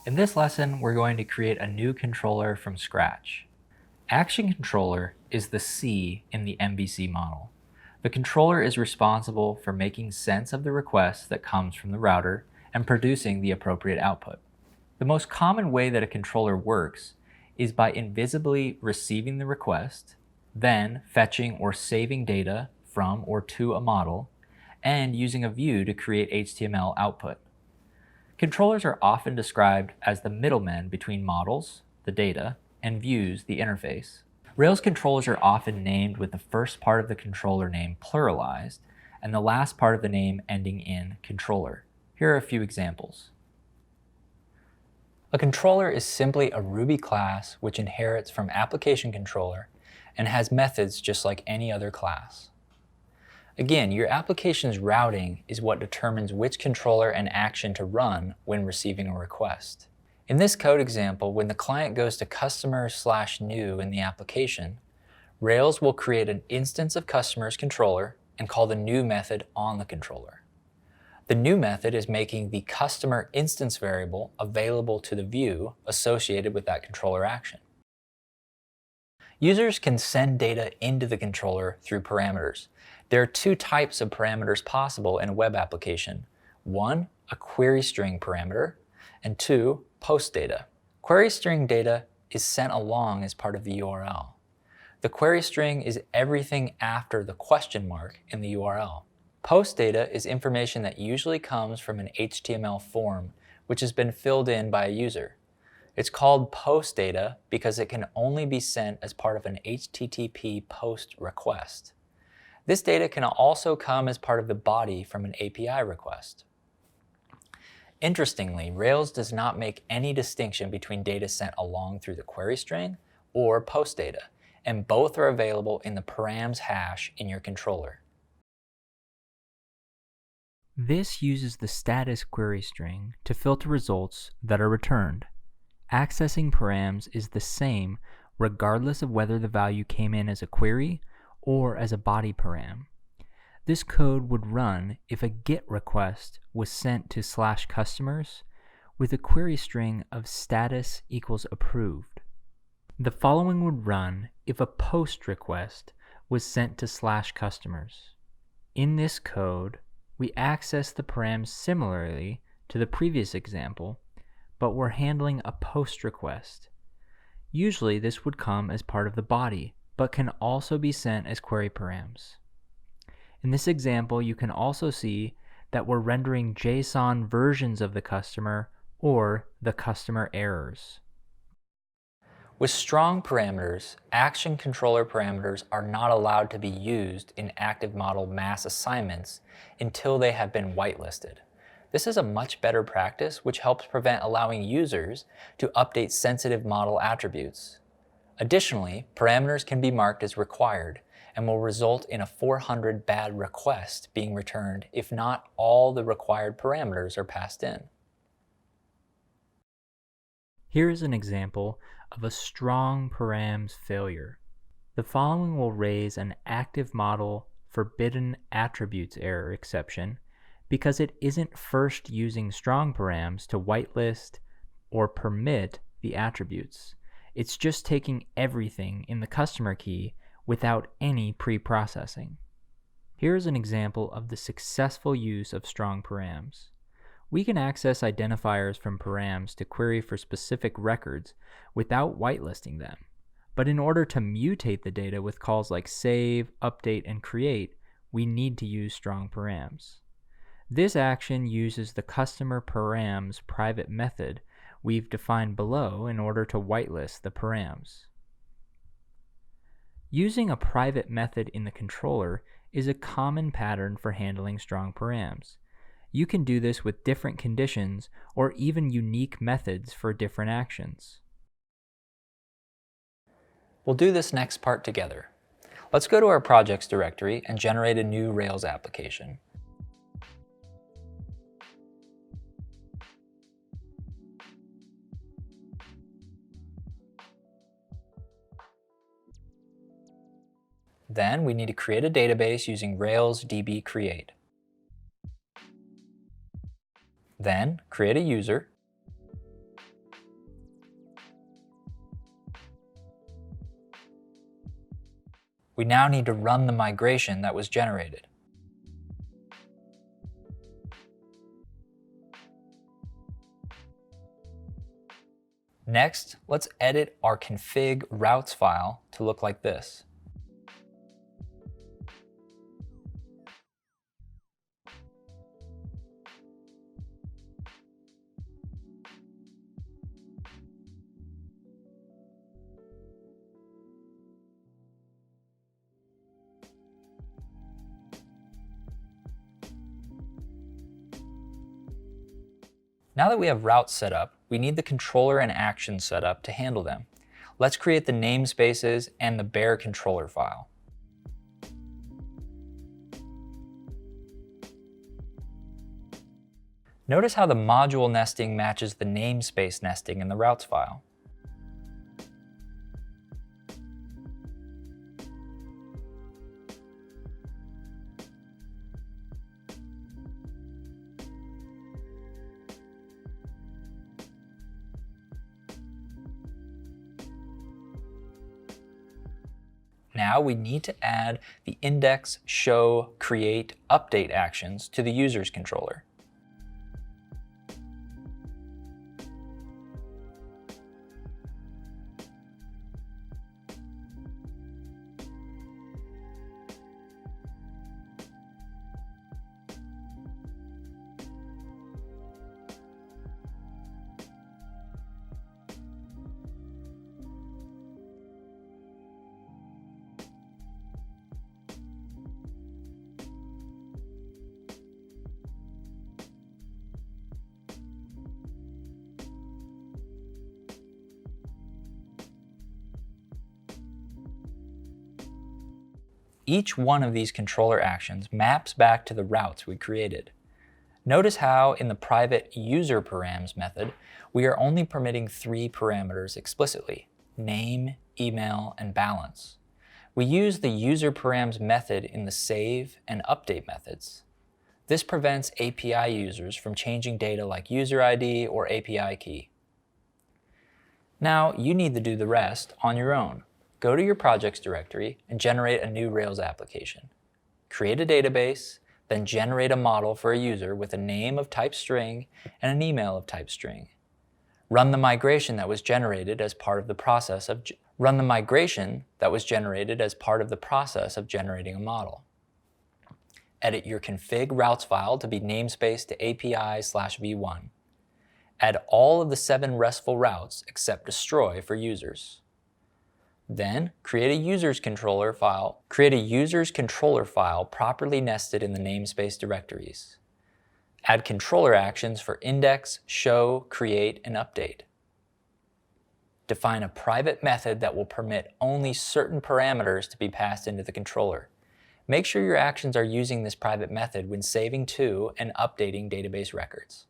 In this lesson, we're going to create a new controller from scratch. Action Controller is the C in the MVC model. The controller is responsible for making sense of the request that comes from the router and producing the appropriate output. The most common way that a controller works is by invisibly receiving the request, then fetching or saving data from or to a model, and using a view to create HTML output. Controllers are often described as the middlemen between models, the data, and views, the interface. Rails controllers are often named with the first part of the controller name pluralized and the last part of the name ending in controller. Here are a few examples. A controller is simply a Ruby class which inherits from application controller and has methods just like any other class. Again, your application's routing is what determines which controller and action to run when receiving a request. In this code example, when the client goes to customer/new in the application, Rails will create an instance of customer's controller and call the new method on the controller. The new method is making the customer instance variable available to the view associated with that controller action. Users can send data into the controller through parameters. There are two types of parameters possible in a web application. One, a query string parameter, and two, post data. Query string data is sent along as part of the URL. The query string is everything after the question mark in the URL. Post data is information that usually comes from an HTML form which has been filled in by a user. It's called post data because it can only be sent as part of an HTTP post request. This data can also come as part of the body from an API request. Interestingly, Rails does not make any distinction between data sent along through the query string or post data, and both are available in the params hash in your controller. This uses the status query string to filter results that are returned. Accessing params is the same regardless of whether the value came in as a query or as a body param. This code would run if a GET request was sent to /customers with a query string of status equals approved. The following would run if a POST request was sent to /customers. In this code, we access the params similarly to the previous example, but we're handling a POST request. Usually this would come as part of the body, but can also be sent as query params. In this example, you can also see that we're rendering JSON versions of the customer or the customer errors. With strong parameters, action controller parameters are not allowed to be used in active model mass assignments until they have been whitelisted. This is a much better practice which helps prevent allowing users to update sensitive model attributes. Additionally, parameters can be marked as required and will result in a 400 bad request being returned if not all the required parameters are passed in. Here is an example of a strong params failure. The following will raise an active model forbidden attributes error exception because it isn't first using strong params to whitelist or permit the attributes. It's just taking everything in the customer key without any pre-processing. Here is an example of the successful use of strong params. We can access identifiers from params to query for specific records without whitelisting them. But in order to mutate the data with calls like save, update, and create, we need to use strong params. This action uses the customer params private method we've defined below in order to whitelist the params. Using a private method in the controller is a common pattern for handling strong params. You can do this with different conditions or even unique methods for different actions. We'll do this next part together. Let's go to our projects directory and generate a new Rails application. Then we need to create a database using Rails DB create. Then create a user We now need to run the migration that was generated. Next, let's edit our config routes file to look like this. Now that we have routes set up, we need the controller and actions set up to handle them. Let's create the namespaces and the bare controller file. Notice how the module nesting matches the namespace nesting in the routes file. Now we need to add the index, show, create, update actions to the user's controller. Each one of these controller actions maps back to the routes we created. Notice how in the private user params method, we are only permitting 3 parameters explicitly: name, email, and balance. We use the user params method in the save and update methods. This prevents API users from changing data like user ID or API key. Now you need to do the rest on your own. Go to your projects directory and generate a new Rails application. Create a database, then generate a model for a user with a name of type string and an email of type string. Run the migration that was generated as part of the process of generating a model. Edit your config routes file to be namespace to API/v1. Add all of the 7 RESTful routes except destroy for users. Then, create a user's controller file properly nested in the namespace directories. Add controller actions for index, show, create, and update. Define a private method that will permit only certain parameters to be passed into the controller. Make sure your actions are using this private method when saving to and updating database records.